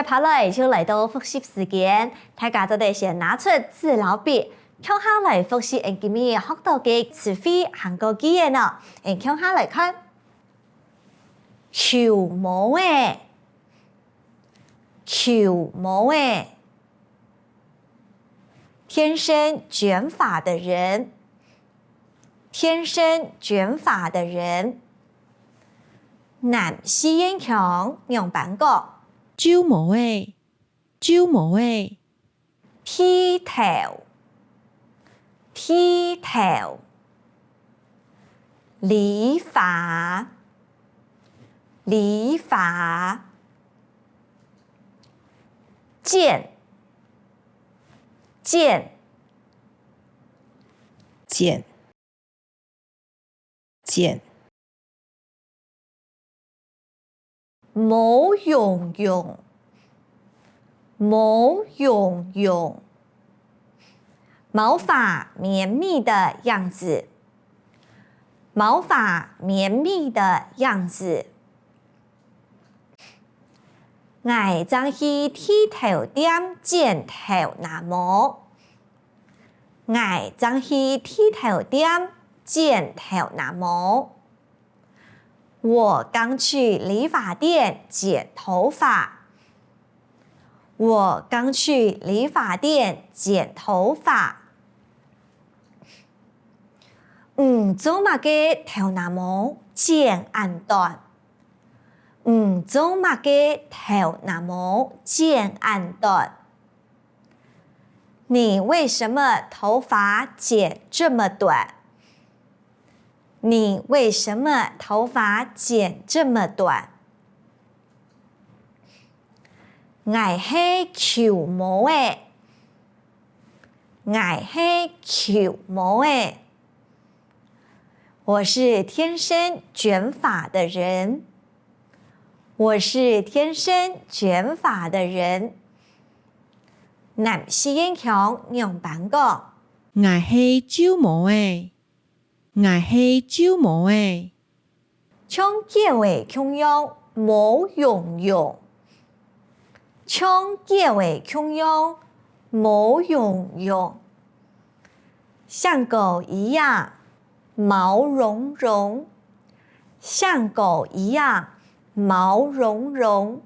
跑來就來到複習時間，大家就得先拿出紙老筆，向下來複習今日學到嘅詞彙韓國語言咯。向下來看，球毛誒，球毛誒，天生捲髮的人，天生捲髮的人，男士英雄用版個。揪毛誒，揪毛誒，剃頭，剃頭，理髮，理髮，剪，剪，剪，剪，毛茸茸，毛茸茸，毛髮綿密的樣子，毛髮綿密的樣子。我將去剃頭店剪頭拿毛，我將去剃頭店剪頭拿毛。我剛去理髮店剪頭髮，我剛去理髮店剪頭髮。做乜嘅頭拿毛剪咁短？做乜嘅頭拿毛剪咁短？你為什麼頭髮剪這麼短？你為什麼頭髮剪這麼短？我係球毛誒，我係球毛誒。我是天生捲髮的人，我是天生捲髮的人。男士英雄用版個。我係揪毛誒，我係揪毛誒。像結尾同樣毛茸茸，像結尾同樣毛茸茸，像狗一樣毛茸茸，像狗一樣毛茸茸。